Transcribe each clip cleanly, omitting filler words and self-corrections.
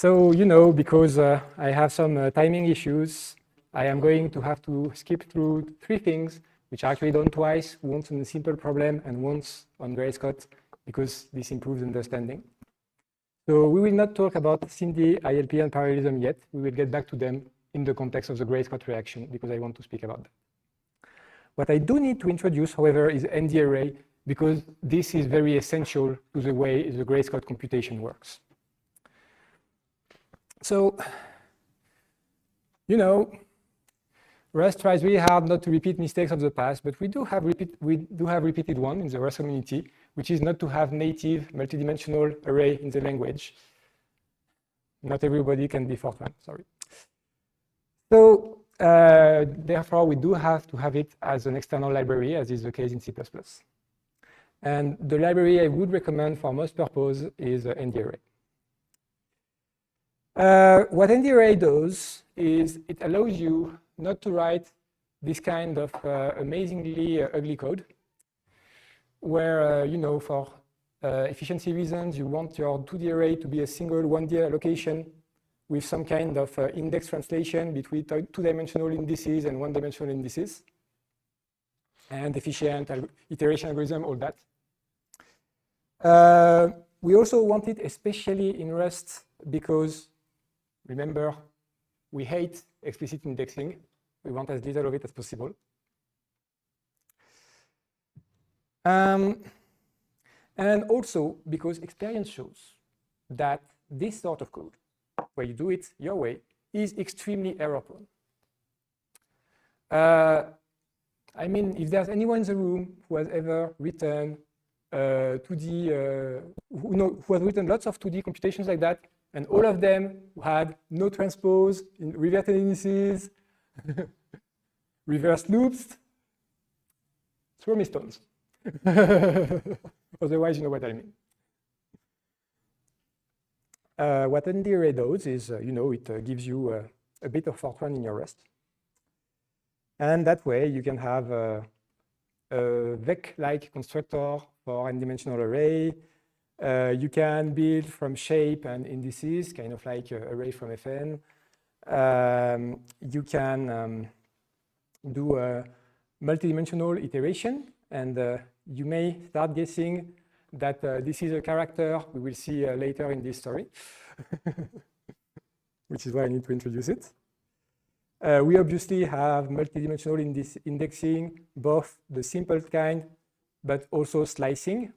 So, you know, because I have some timing issues, I am going to have to skip through 3 things, which are actually done twice, once on a simple problem and once on Gray-Scott, because this improves understanding. So we will not talk about SIMD, ILP, and parallelism yet. We will get back to them in the context of the Gray-Scott reaction, because I want to speak about that. What I do need to introduce, however, is ndarray, because this is very essential to the way the Gray-Scott computation works. So, you know, Rust tries really hard not to repeat mistakes of the past, but we do have repeated one in the Rust community, which is not to have native multidimensional array in the language. Not everybody can be Fortran, sorry. So therefore, we do have to have it as an external library, as is the case in C++. And the library I would recommend for most purposes is ndarray. What ndarray does is it allows you not to write this kind of amazingly ugly code, where, you know, for efficiency reasons, you want your 2D array to be a single 1D allocation with some kind of index translation between 2-dimensional indices and 1-dimensional indices, and efficient iteration algorithm, all that. We also want it especially in Rust because, remember, we hate explicit indexing. We want as little of it as possible. And also because experience shows that this sort of code, where you do it your way, is extremely error-prone. I mean, if there's anyone in the room who has ever written 2D, who has written lots of 2D computations like that, and all of them had no transpose, reverted indices, reverse loops, throw me stones. Otherwise, you know what I mean. What ndarray does is, you know, it gives you a bit of Fortran in your Rust. And that way, you can have a vec-like constructor for n-dimensional array. You can build from shape and indices, kind of like array from FN. You can do a multidimensional iteration, and you may start guessing that this is a character we will see later in this story, which is why I need to introduce it. We obviously have multidimensional indexing, both the simple kind, but also slicing.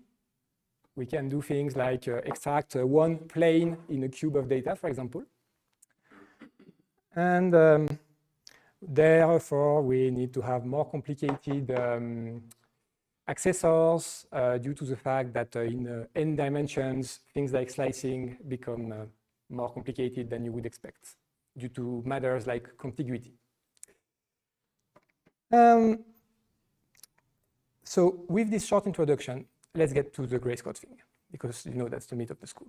We can do things like extract one plane in a cube of data, for example. And therefore, we need to have more complicated accessors due to the fact that in n dimensions, things like slicing become more complicated than you would expect due to matters like contiguity. So with this short introduction, let's get to the Gray-Scott thing, because you know that's the meat of the school.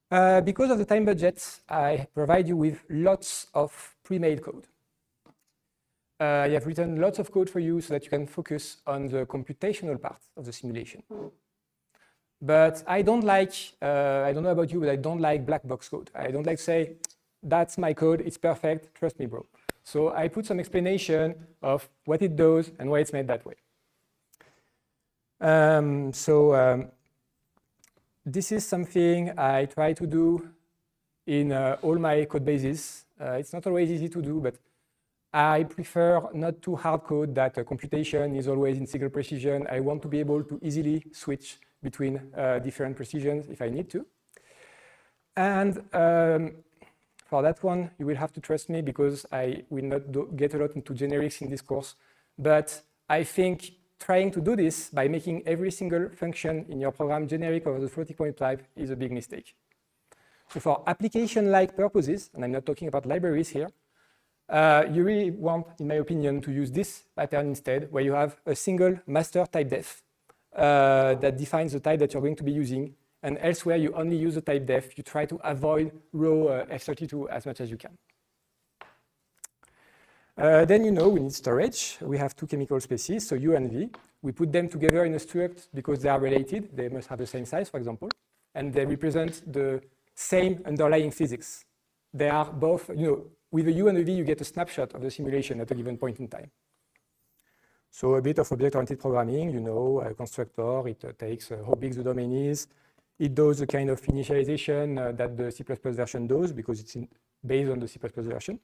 Because of the time budget, I provide you with lots of pre-made code. I have written lots of code for you so that you can focus on the computational part of the simulation. But I don't like, I don't know about you, but I don't like black box code. I don't like to say, that's my code, it's perfect, trust me, bro. So I put some explanation of what it does and why it's made that way. This is something I try to do in all my code bases. It's not always easy to do, but I prefer not to hard code that computation is always in single precision. I want to be able to easily switch between different precisions if I need to. And for that one, you will have to trust me because I will not get a lot into generics in this course. But I think trying to do this by making every single function in your program generic over the floating point type is a big mistake. So for application-like purposes, and I'm not talking about libraries here, you really want, in my opinion, to use this pattern instead, where you have a single master type def that defines the type that you're going to be using. And elsewhere, you only use the type def. You try to avoid row F32 as much as you can. Then you know we need storage. We have 2 chemical species, so U and V. We put them together in a struct because they are related. They must have the same size, for example. And they represent the same underlying physics. They are both, with a U and a V, you get a snapshot of the simulation at a given point in time. So a bit of object-oriented programming, a constructor, it takes how big the domain is. It does the kind of initialization that the C++ version does because it's based on the C++ version.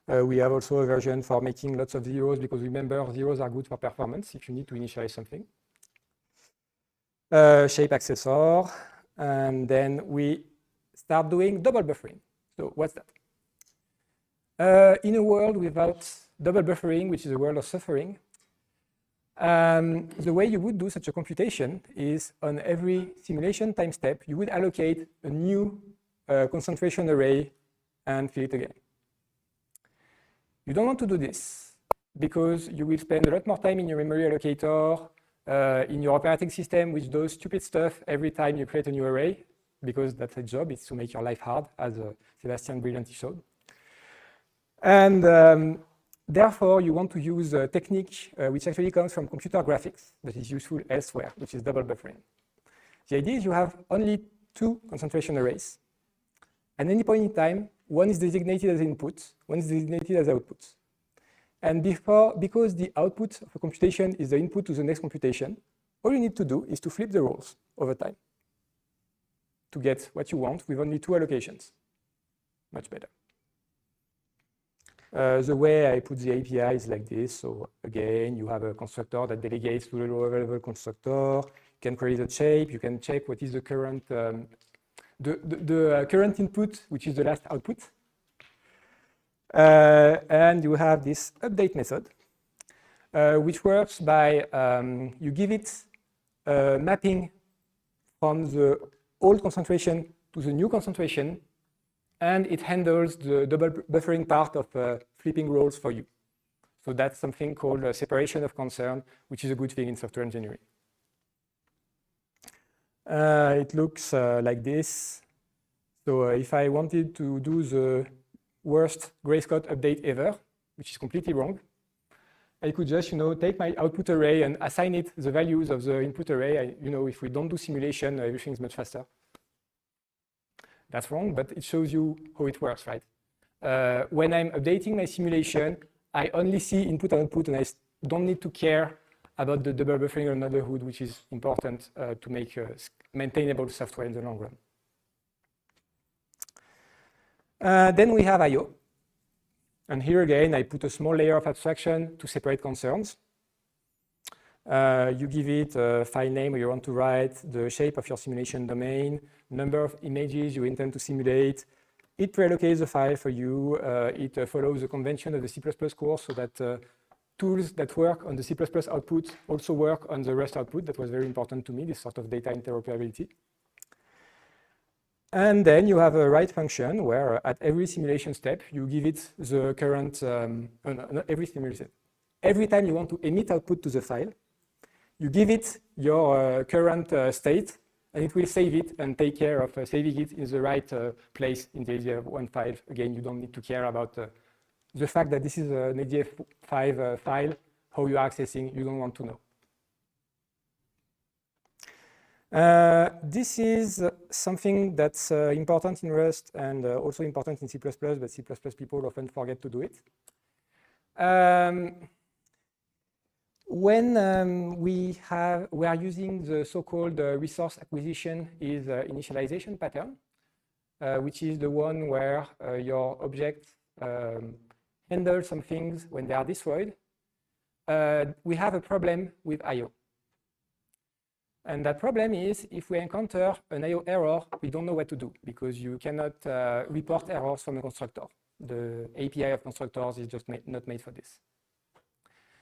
We have also a version for making lots of zeros because remember, zeros are good for performance if you need to initialize something. Shape accessor, and then we start doing double buffering. So what's that? In a world without double buffering, which is a world of suffering, the way you would do such a computation is on every simulation time step, you would allocate a new concentration array and fill it again. You don't want to do this because you will spend a lot more time in your memory allocator, in your operating system, which does stupid stuff every time you create a new array, because that's its job, is to make your life hard, as Sebastian brilliantly showed. And therefore, you want to use a technique which actually comes from computer graphics, but is useful elsewhere, which is double buffering. The idea is you have only two concentration arrays. At any point in time, one is designated as input, one is designated as output. And because the output of a computation is the input to the next computation, all you need to do is to flip the roles over time to get what you want with only two allocations. Much better. The way I put the API is like this. So again, you have a constructor that delegates to the lower level constructor. You can create a shape. You can check what is the current current input, which is the last output. And you have this update method, which works by you give it a mapping from the old concentration to the new concentration, and it handles the double buffering part of flipping roles for you. So that's something called separation of concern, which is a good thing in software engineering. It looks like this. So if I wanted to do the worst Gray Scott update ever, which is completely wrong, I could just, take my output array and assign it the values of the input array. If we don't do simulation, everything is much faster. That's wrong, but it shows you how it works, right? When I'm updating my simulation, I only see input and output, and I don't need to care about the double buffering under the hood, which is important to make maintainable software in the long run. Then we have I/O. And here again, I put a small layer of abstraction to separate concerns. You give it a file name where you want to write, the shape of your simulation domain, number of images you intend to simulate. It pre-allocates the file for you. It follows the convention of the C++ course so that tools that work on the C++ output also work on the Rust output. That was very important to me, this sort of data interoperability. And then you have a write function where at every simulation step, you give it the current, not every simulation. Every time you want to emit output to the file, you give it your current state, and it will save it and take care of saving it in the right place in the ADF1 file. Again, you don't need to care about the fact that this is an ADF5 file, how you are accessing, you don't want to know. This is something that's important in Rust and also important in C++, but C++ people often forget to do it. When we are using the so-called resource acquisition is initialization pattern, which is the one where your object handles some things when they are destroyed. We have a problem with I/O. And that problem is if we encounter an I/O error, we don't know what to do because you cannot report errors from a constructor. The API of constructors is just not made for this.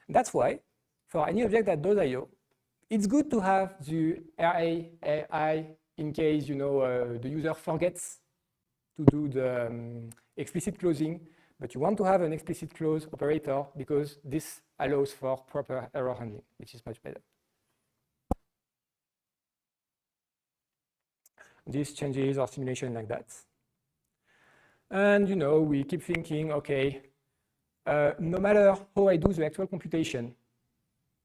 That's why for any object that does I/O, it's good to have the array in case the user forgets to do the explicit closing, but you want to have an explicit close operator because this allows for proper error handling, which is much better. This changes our simulation like that. And we keep thinking, okay, no matter how I do the actual computation,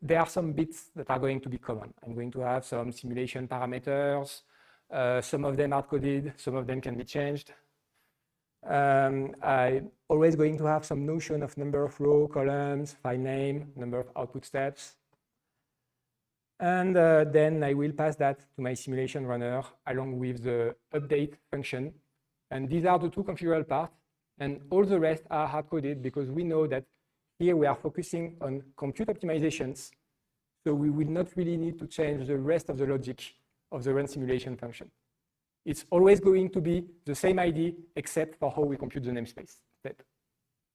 there are some bits that are going to be common. I'm going to have some simulation parameters. Some of them hard-coded, some of them can be changed. I'm always going to have some notion of number of row, columns, file name, number of output steps. And then I will pass that to my simulation runner along with the update function. And these are the two configurable parts. And all the rest are hard-coded because we know that here we are focusing on compute optimizations. So we will not really need to change the rest of the logic of the run simulation function. It's always going to be the same ID except for how we compute the namespace step.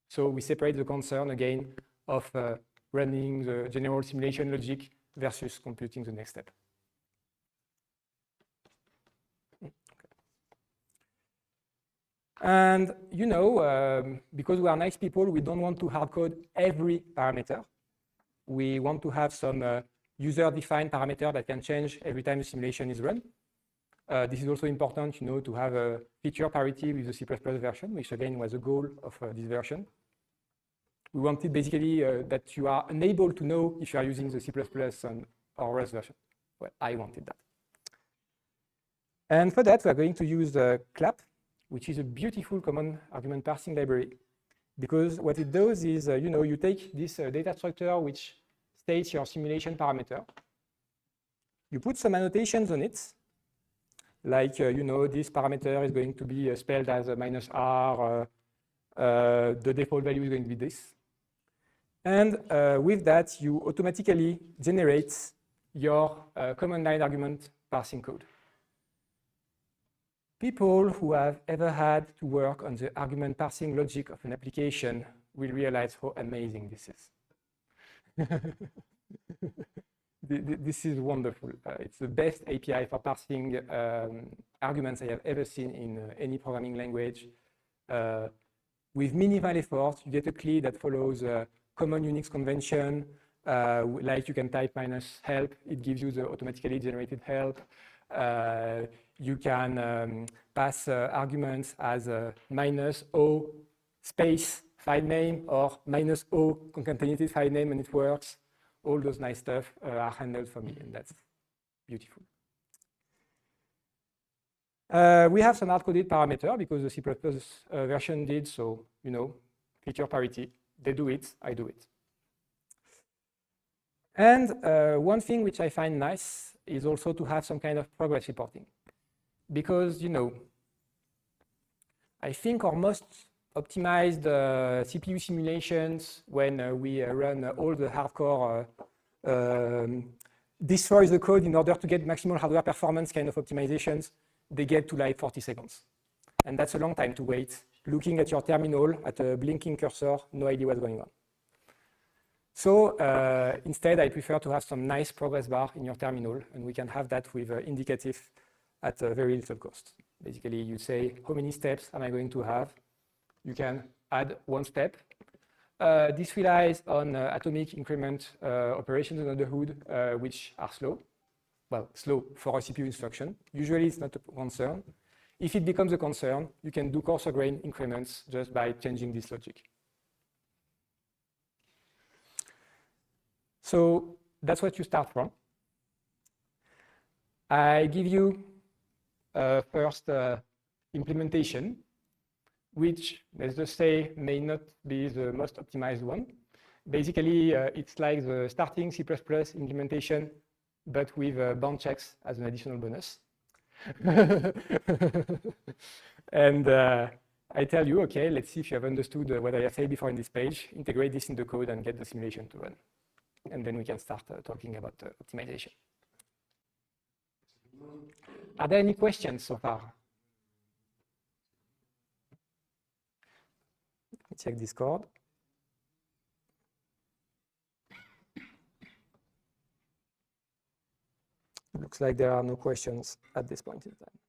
So we separate the concern again of running the general simulation logic versus computing the next step. Okay. And you know, because we are nice people, we don't want to hard code every parameter. We want to have some user-defined parameter that can change every time the simulation is run. This is also important, you know, to have a feature parity with the C++ version, which again was a goal of this version. We wanted basically that you are unable to know if you are using the C++ or Rust version. Well, I wanted that. And for that, we are going to use CLAP, which is a beautiful common argument parsing library. Because what it does is, you know, you take this data structure which states your simulation parameter. You put some annotations on it, like, you know, this parameter is going to be spelled as -r, the default value is going to be this. And with that, you automatically generate your command line argument parsing code. People who have ever had to work on the argument parsing logic of an application will realize how amazing this is. This is wonderful. It's the best API for parsing arguments I have ever seen in any programming language. With minimal effort, you get a CLI that follows common Unix convention, like you can type -help, it gives you the automatically generated help. You can pass arguments as -o space file name or -o concatenated file name, and it works. All those nice stuff are handled for me, and that's beautiful. We have some hard-coded parameter because the C++ version did, so, you know, feature parity. They do it, I do it. And one thing which I find nice is also to have some kind of progress reporting. Because, you know, I think our most optimized CPU simulations, when we run all the hardcore destroy the code in order to get maximal hardware performance kind of optimizations, they get to like 40 seconds. And that's a long time to wait, looking at your terminal at a blinking cursor, no idea what's going on. So instead, I prefer to have some nice progress bar in your terminal, and we can have that with indicative at a very little cost. Basically, you say, how many steps am I going to have? You can add one step. This relies on atomic increment operations under the hood, which are slow. Well, slow for a CPU instruction. Usually, it's not a concern. If it becomes a concern, you can do coarser grain increments just by changing this logic. So that's what you start from. I give you first implementation, which, let's just say, may not be the most optimized one. Basically, it's like the starting C++ implementation, but with bound checks as an additional bonus. And I tell you, okay, let's see if you have understood what I have said before in this page, integrate this in the code and get the simulation to run. And then we can start talking about optimization. Are there any questions so far? Let me check Discord. Looks like there are no questions at this point in time.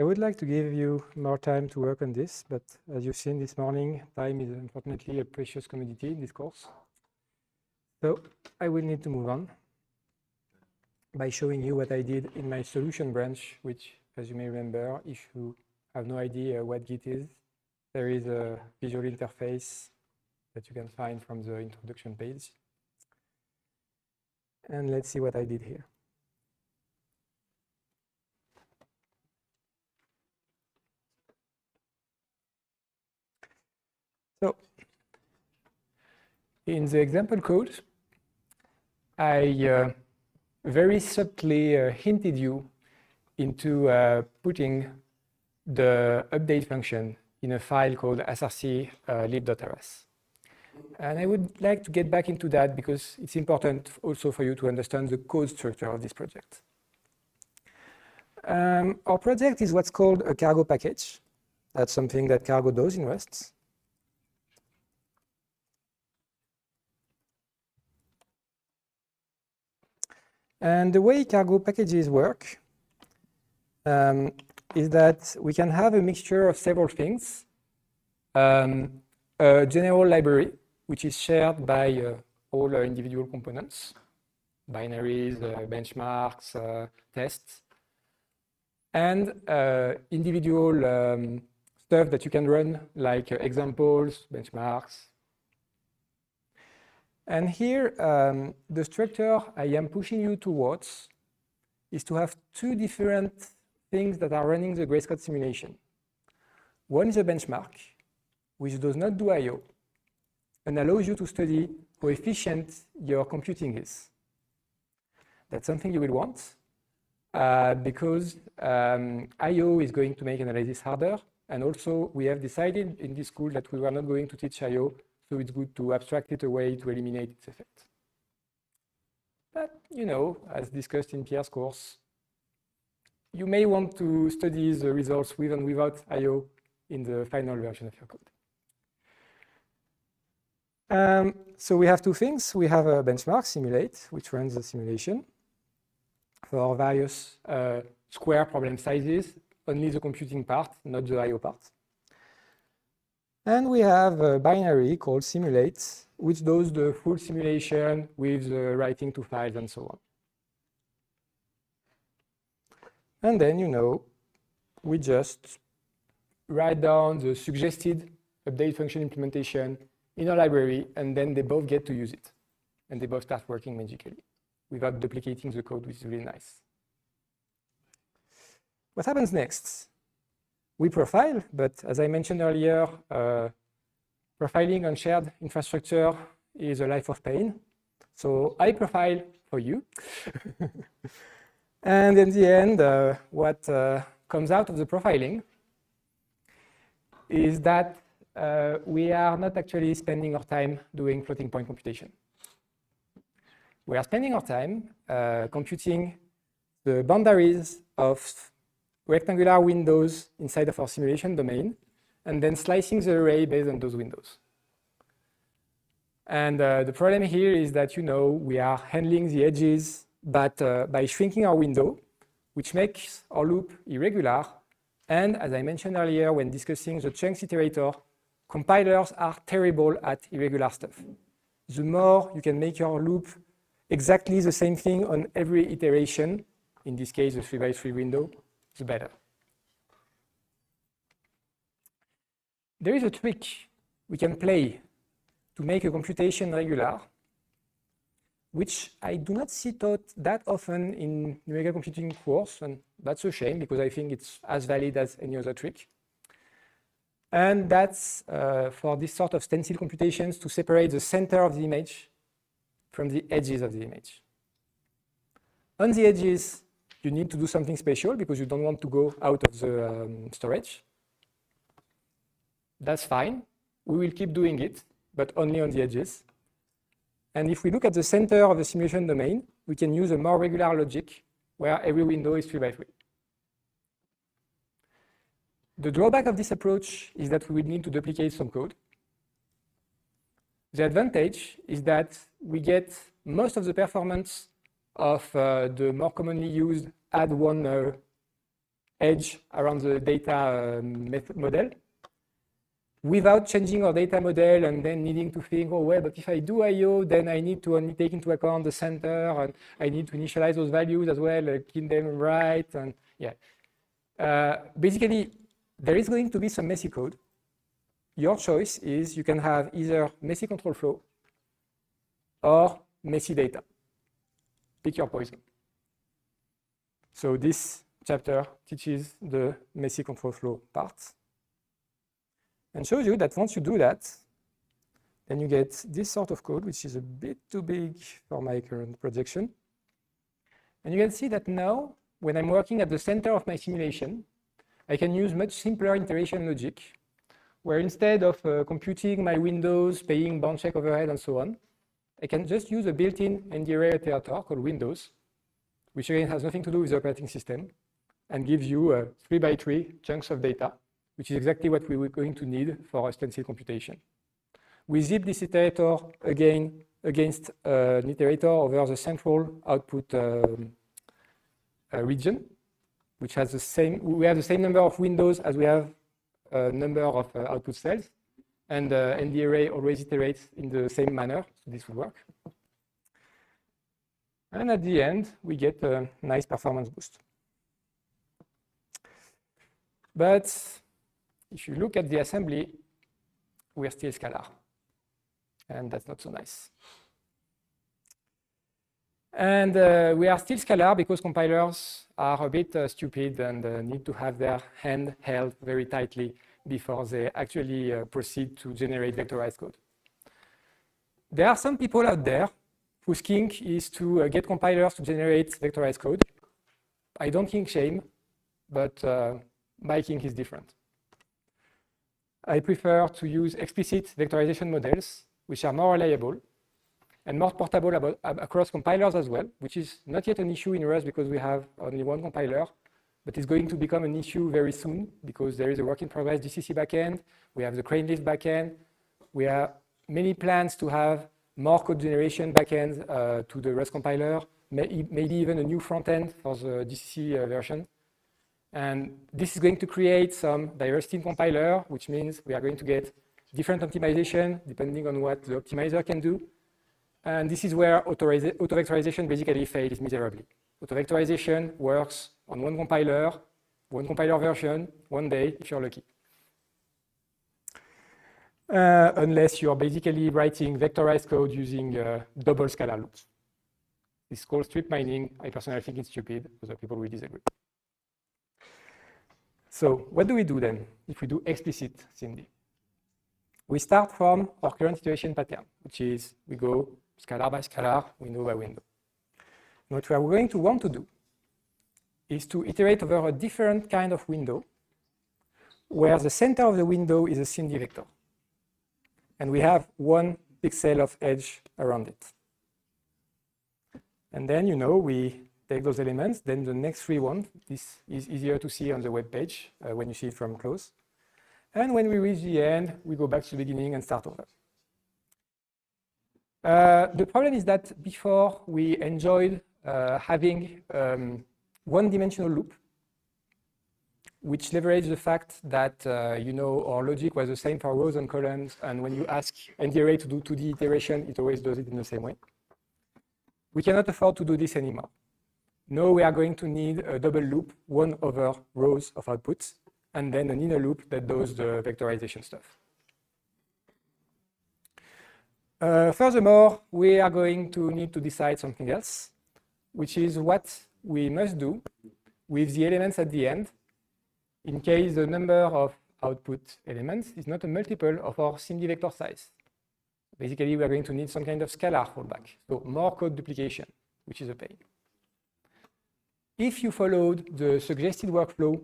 I would like to give you more time to work on this, but as you've seen this morning, time is unfortunately a precious commodity in this course. So I will need to move on by showing you what I did in my solution branch, which, as you may remember, if you have no idea what Git is, there is a visual interface that you can find from the introduction page. And let's see what I did here. So in the example code, I very subtly hinted you into putting the update function in a file called src lib.rs. And I would like to get back into that because it's important also for you to understand the code structure of this project. Our project is what's called a cargo package. That's something that cargo does in Rust. And the way cargo packages work is that we can have a mixture of several things. A general library, which is shared by all individual components, binaries, benchmarks, tests, and individual stuff that you can run, like examples, benchmarks. And here, the structure I am pushing you towards is to have two different things that are running the Grayscale simulation. One is a benchmark, which does not do I/O, and allows you to study how efficient your computing is. That's something you will want, because I/O is going to make analysis harder, and also we have decided in this school that we were not going to teach I/O, so it's good to abstract it away to eliminate its effect. But, you know, as discussed in Pierre's course, you may want to study the results with and without I/O in the final version of your code. So we have two things. We have a benchmark, simulate, which runs the simulation for various square problem sizes, only the computing part, not the I/O part. And we have a binary called simulate, which does the full simulation with the writing to files and so on. And then, you know, we just write down the suggested update function implementation in a library, and then they both get to use it. And they both start working magically without duplicating the code, which is really nice. What happens next? We profile, but as I mentioned earlier, profiling on shared infrastructure is a life of pain. So I profile for you. And in the end, what comes out of the profiling is that we are not actually spending our time doing floating point computation. We are spending our time computing the boundaries of rectangular windows inside of our simulation domain, and then slicing the array based on those windows. And the problem here is that, you know, we are handling the edges, but by shrinking our window, which makes our loop irregular. And as I mentioned earlier, when discussing the chunks iterator, compilers are terrible at irregular stuff. The more you can make your loop exactly the same thing on every iteration, in this case, the 3x3 window, the better. There is a trick we can play to make a computation regular, which I do not see taught that often in numerical computing course, and that's a shame because I think it's as valid as any other trick. And that's for this sort of stencil computations to separate the center of the image from the edges of the image. On the edges, you need to do something special because you don't want to go out of the storage. That's fine. We will keep doing it, but only on the edges. And if we look at the center of the simulation domain, we can use a more regular logic where every window is 3x3. The drawback of this approach is that we would need to duplicate some code. The advantage is that we get most of the performance of the more commonly used add one edge around the data model without changing our data model and then needing to think, oh, well, but if I do I/O, then I need to only take into account the center, and I need to initialize those values as well, keep them right, and yeah. Basically, there is going to be some messy code. Your choice is you can have either messy control flow or messy data. Pick your poison. So this chapter teaches the messy control flow part and shows you that once you do that, then you get this sort of code, which is a bit too big for my current projection. And you can see that now, when I'm working at the center of my simulation, I can use much simpler iteration logic, where instead of computing my windows, paying bound check overhead, and so on, I can just use a built-in ndarray iterator called Windows, which again has nothing to do with the operating system, and gives you 3x3 chunks of data, which is exactly what we were going to need for a stencil computation. We zip this iterator again against an iterator over the central output region, which has the same, we have the same number of windows as we have a number of output cells, and ndarray always iterates in the same manner, so this will work. And at the end, we get a nice performance boost. But if you look at the assembly, we're still scalar, and that's not so nice. And we are still scalar because compilers are a bit stupid and need to have their hand held very tightly before they actually proceed to generate vectorized code. There are some people out there whose kink is to get compilers to generate vectorized code. I don't kink shame, but my kink is different. I prefer to use explicit vectorization models, which are more reliable and more portable across compilers as well, which is not yet an issue in Rust because we have only one compiler, but it's going to become an issue very soon because there is a work in progress GCC backend, we have the crane lift backend, we have many plans to have more code generation backends to the Rust compiler, maybe even a new front end for the GCC version. And this is going to create some diversity in compiler, which means we are going to get different optimization depending on what the optimizer can do. And this is where auto-vectorization basically fails miserably. Auto-vectorization works on one compiler version, one day, if you're lucky. Unless you're basically writing vectorized code using double scalar loops. This is called strip mining. I personally think it's stupid. Other people will disagree. So what do we do then if we do explicit SIMD? We start from our current iteration pattern, which is we go scalar by scalar, window by window. And what we are going to want to do is to iterate over a different kind of window where the center of the window is a SIMD vector. And we have one pixel of edge around it. And then, we take those elements, then the next three ones, this is easier to see on the web page when you see it from close. And when we reach the end, we go back to the beginning and start over. The problem is that before we enjoyed having one-dimensional loop, which leveraged the fact that our logic was the same for rows and columns, and when you ask ndarray to do 2D iteration, it always does it in the same way. We cannot afford to do this anymore. Now we are going to need a double loop, one over rows of outputs, and then an inner loop that does the vectorization stuff. Furthermore, we are going to need to decide something else, which is what we must do with the elements at the end in case the number of output elements is not a multiple of our SIMD vector size. Basically, we are going to need some kind of scalar fallback, so more code duplication, which is a pain. If you followed the suggested workflow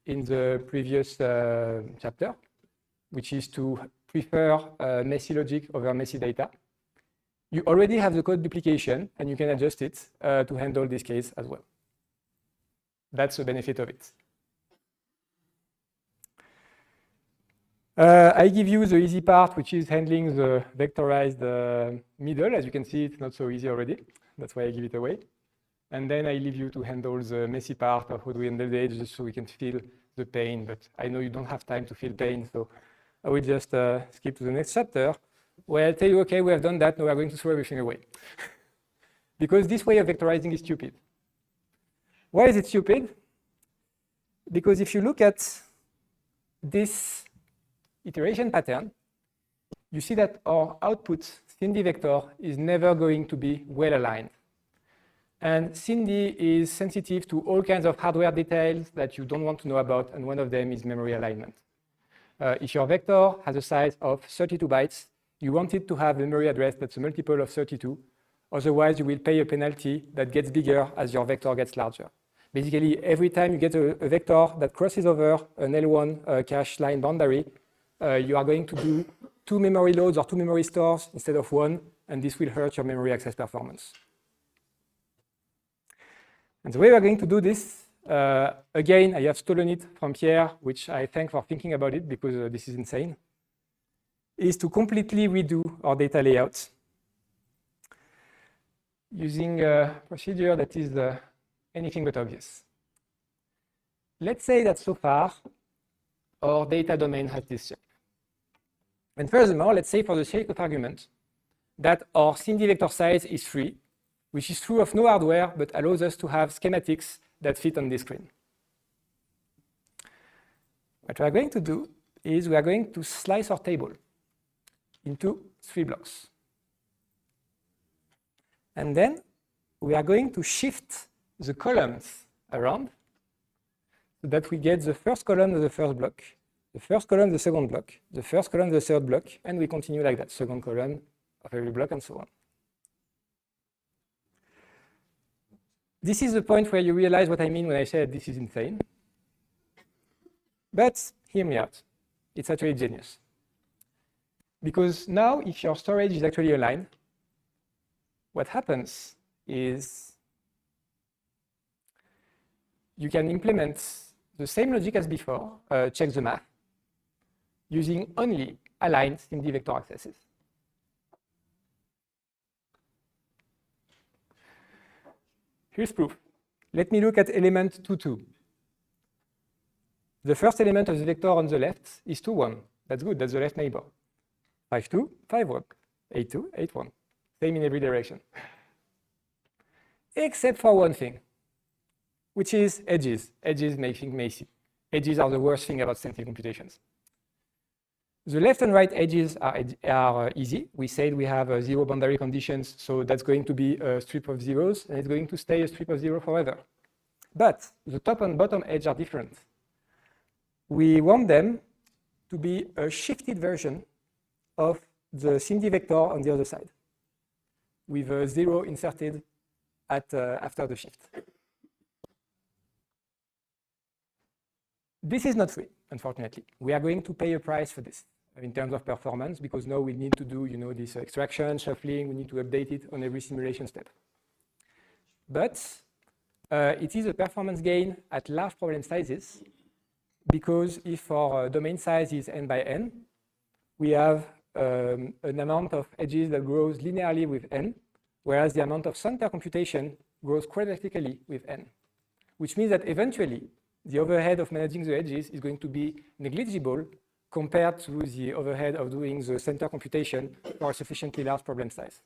in the previous chapter, which is to prefer messy logic over messy data, you already have the code duplication and you can adjust it to handle this case as well. That's the benefit of it. I give you the easy part, which is handling the vectorized middle. As you can see, it's not so easy already. That's why I give it away. And then I leave you to handle the messy part of how do we handle the edges so we can feel the pain. But I know you don't have time to feel pain, so I will just skip to the next chapter, where I'll tell you, okay, we have done that, now we are going to throw everything away. Because this way of vectorizing is stupid. Why is it stupid? Because if you look at this iteration pattern, you see that our output SIMD vector is never going to be well aligned. And SIMD is sensitive to all kinds of hardware details that you don't want to know about, and one of them is memory alignment. If your vector has a size of 32 bytes, You want it to have a memory address that's a multiple of 32. Otherwise, you will pay a penalty that gets bigger as your vector gets larger. Basically, every time you get a vector that crosses over an L1 cache line boundary, you are going to do 2 memory loads or 2 memory stores instead of 1, and this will hurt your memory access performance. And the way we're going to do this, again, I have stolen it from Pierre, which I thank for thinking about it because this is insane, is to completely redo our data layout using a procedure that is anything but obvious. Let's say that so far, our data domain has this shape. And furthermore, let's say for the sake of argument that our SIMD vector size is 3, which is true of no hardware, but allows us to have schematics that fit on this screen. What we are going to do is we are going to slice our table into 3 blocks. And then we are going to shift the columns around so that we get the first column of the first block, the first column of the second block, the first column of the third block, and we continue like that, second column of every block, and so on. This is the point where you realize what I mean when I say this is insane. But hear me out. It's actually genius. Because now, if your storage is actually aligned, what happens is you can implement the same logic as before, check the math, using only aligned SIMD vector accesses. Here's proof. Let me look at element 2, 2. The first element of the vector on the left is 2, 1. That's good, that's the left neighbor. 5, 2, 5, 1. 8, 2, 8, 1. Same in every direction. Except for one thing, which is edges. Edges make things messy. Edges are the worst thing about sensitive computations. The left and right edges are easy. We said we have 0 boundary conditions, so that's going to be a strip of zeros, and it's going to stay a strip of 0 forever. But the top and bottom edge are different. We want them to be a shifted version of the SIMD vector on the other side, with a 0 inserted after the shift. This is not free, unfortunately. We are going to pay a price for this in terms of performance, because now we need to do this extraction, shuffling, we need to update it on every simulation step. But it is a performance gain at large problem sizes, because if our domain size is n by n, we have an amount of edges that grows linearly with n, whereas the amount of center computation grows quadratically with n, which means that eventually the overhead of managing the edges is going to be negligible compared to the overhead of doing the center computation for a sufficiently large problem size.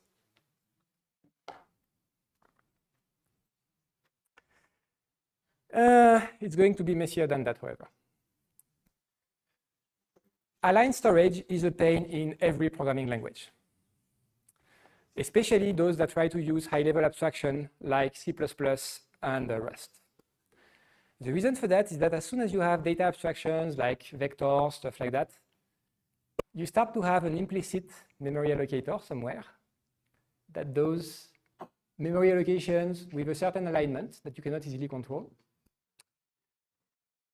It's going to be messier than that, however. Aligned storage is a pain in every programming language, especially those that try to use high-level abstraction like C++ and Rust. The reason for that is that as soon as you have data abstractions like vectors, stuff like that, you start to have an implicit memory allocator somewhere that does memory allocations with a certain alignment that you cannot easily control.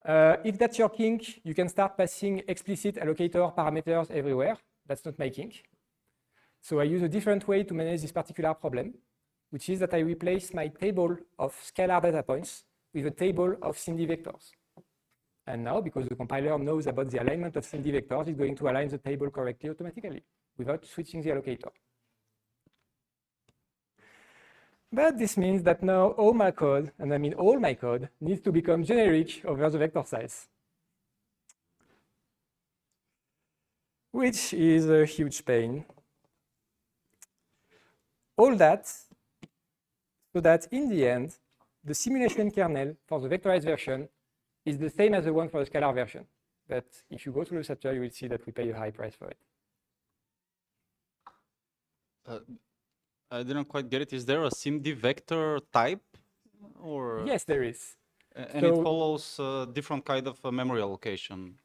If that's your kink, you can start passing explicit allocator parameters everywhere. That's not my kink. So I use a different way to manage this particular problem, which is that I replace my table of scalar data points with a table of SIMD vectors. And now, because the compiler knows about the alignment of SIMD vectors, it's going to align the table correctly automatically without switching the allocator. But this means that now all my code, and I mean all my code, needs to become generic over the vector size, which is a huge pain. All that so that in the end, the simulation kernel for the vectorized version is the same as the one for the scalar version. But if you go to the chapter, you will see that we pay a high price for it. I didn't quite get it. Is there a SIMD vector type? Or yes, there is. And so it follows different kind of memory allocation.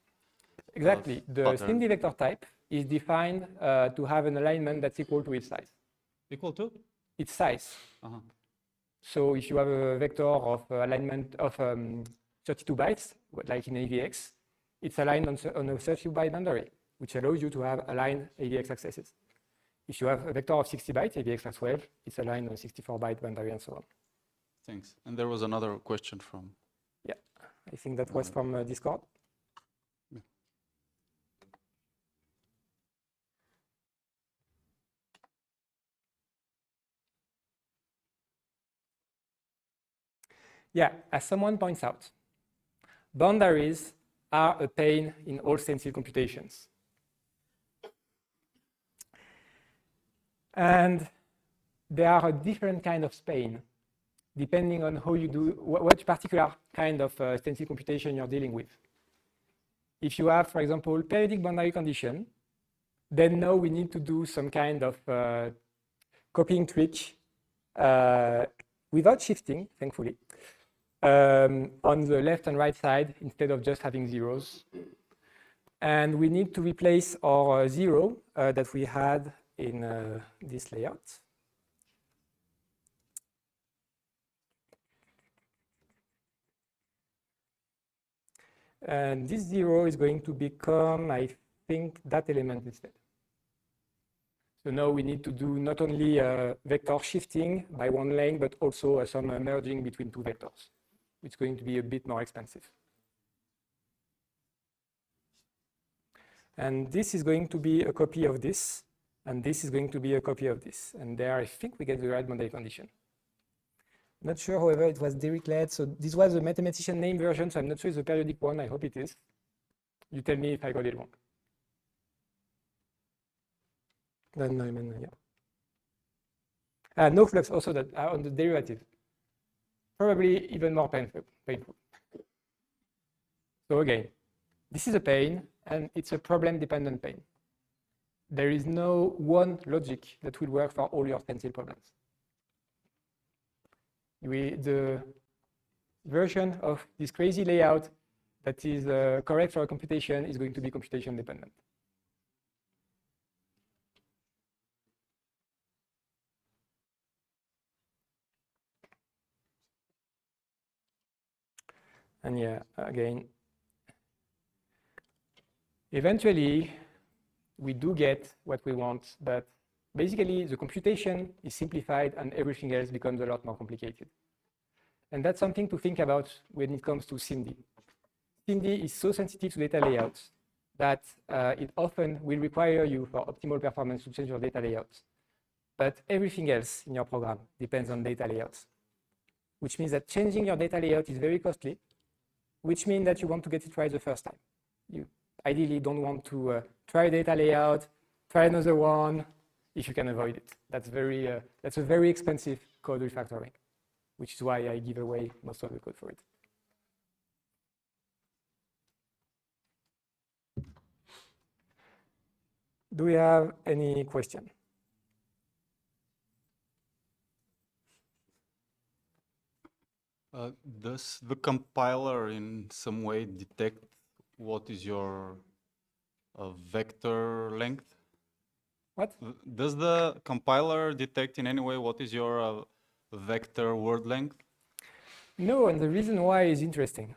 Exactly. The SIMD vector type is defined to have an alignment that's equal to its size. Equal to? Its size. So if you have a vector of alignment of 32 bytes, like in AVX, it's aligned on a 32-byte boundary, which allows you to have aligned AVX accesses. If you have a vector of 60 bytes, AVX plus 12, it's aligned on a 64-byte boundary and so on. Thanks. And there was another question from... Yeah, I think that was from Discord. Yeah. Yeah, as someone points out, boundaries are a pain in all stencil computations. And there are a different kind of pain depending on how you do, what particular kind of stencil computation you're dealing with. If you have, for example, periodic boundary condition, then now we need to do some kind of copying trick without shifting, thankfully, on the left and right side instead of just having zeros. And we need to replace our zero that we had in this layout. And this zero is going to become, I think, that element instead. So now we need to do not only vector shifting by one lane, but also some merging between two vectors. It's going to be a bit more expensive. And this is going to be a copy of this, and this is going to be a copy of this. And there, I think we get the right boundary condition. Not sure, however, it was Dirichlet. So this was a mathematician name version, so I'm not sure it's a periodic one. I hope it is. You tell me if I got it wrong. Then Neumann, yeah. No flux also that on the derivative. Probably even more painful. So again, this is a pain, and it's a problem-dependent pain. There is no one logic that will work for all your stencil problems. The version of this crazy layout that is correct for a computation is going to be computation dependent. And yeah, again, eventually we do get what we want, but basically the computation is simplified and everything else becomes a lot more complicated. And that's something to think about when it comes to SIMD. SIMD is so sensitive to data layouts that it often will require you for optimal performance to change your data layouts. But everything else in your program depends on data layouts, which means that changing your data layout is very costly, which means that you want to get it right the first time. You ideally don't want to try a data layout, try another one, if you can avoid it. That's a very expensive code refactoring, which is why I give away most of the code for it. Do we have any question? Does the compiler in some way detect what is your vector length? What? Does the compiler detect in any way what is your vector word length? No, and the reason why is interesting.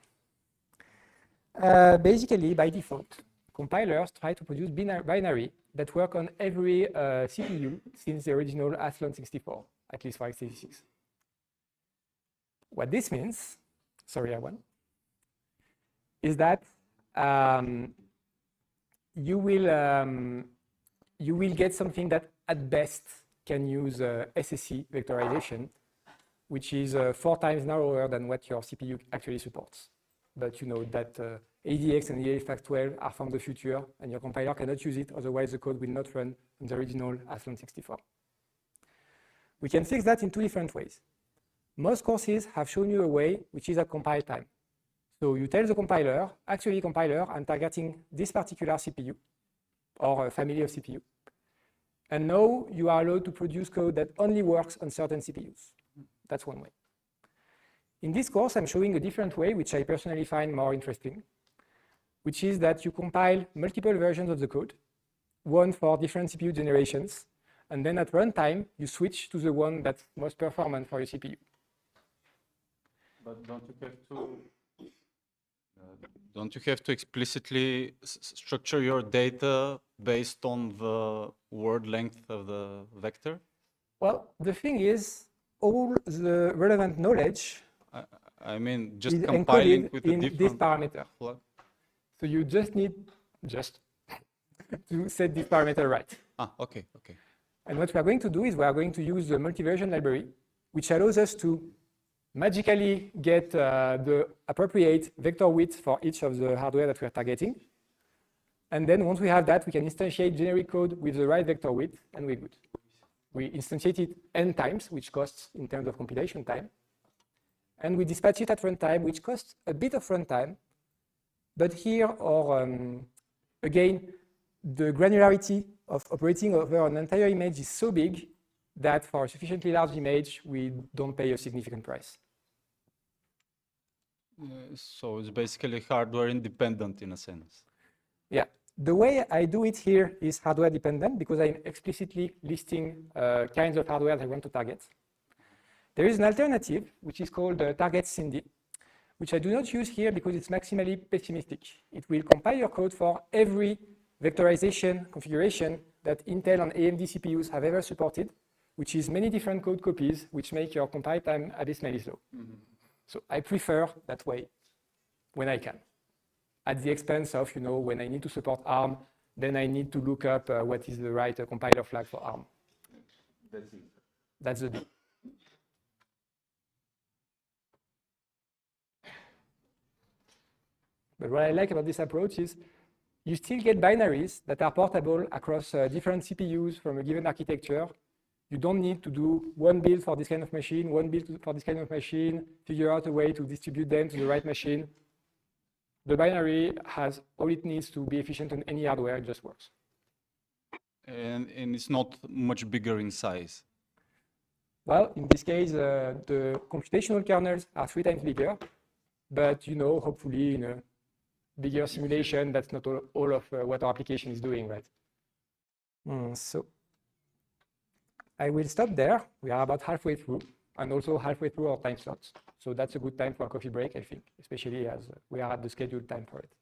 Basically, by default, compilers try to produce binary that work on every CPU since the original Athlon 64, at least for x86. What this means, sorry, I1, is that you will get something that at best can use SSE vectorization, which is 4 times narrower than what your CPU actually supports. But you know that ADX and EAFAC12 are from the future, and your compiler cannot use it, otherwise the code will not run on the original Athlon 64. We can fix that in 2 different ways. Most courses have shown you a way which is at compile time. So you tell the compiler, actually compiler, I'm targeting this particular CPU or a family of CPU. And now you are allowed to produce code that only works on certain CPUs. That's one way. In this course, I'm showing a different way, which I personally find more interesting, which is that you compile multiple versions of the code one for different CPU generations. And then at runtime, you switch to the one that's most performant for your CPU. But don't you have to explicitly structure your data based on the word length of the vector? Well, the thing is, all the relevant knowledge I mean, just is compiling encoded with a in this different parameter. flag. So you just need to set this parameter right. Ah, okay, okay. And what we are going to do is we are going to use the multiversion library, which allows us to magically get the appropriate vector width for each of the hardware that we are targeting. And then once we have that, we can instantiate generic code with the right vector width, and we're good. We instantiate it n times, which costs in terms of compilation time. And we dispatch it at runtime, which costs a bit of runtime. But here, again, the granularity of operating over an entire image is so big that for a sufficiently large image, we don't pay a significant price. So it's basically hardware independent in a sense. Yeah. The way I do it here is hardware dependent because I'm explicitly listing kinds of hardware that I want to target. There is an alternative, which is called target SIMD, which I do not use here because it's maximally pessimistic. It will compile your code for every vectorization configuration that Intel and AMD CPUs have ever supported, which is many different code copies, which make your compile time abysmally slow. Mm-hmm. So I prefer that way when I can, at the expense of, when I need to support ARM, then I need to look up what is the right compiler flag for ARM. That's it. That's the deal. But what I like about this approach is you still get binaries that are portable across different CPUs from a given architecture. You don't need to do one build for this kind of machine, one build for this kind of machine, figure out a way to distribute them to the right machine. The binary has all it needs to be efficient on any hardware, it just works. And it's not much bigger in size. Well, in this case, the computational kernels are 3 times bigger, but hopefully in a bigger simulation, that's not all of what our application is doing, right? So I will stop there. We are about halfway through, and also halfway through our time slots. So that's a good time for a coffee break, I think, especially as we are at the scheduled time for it.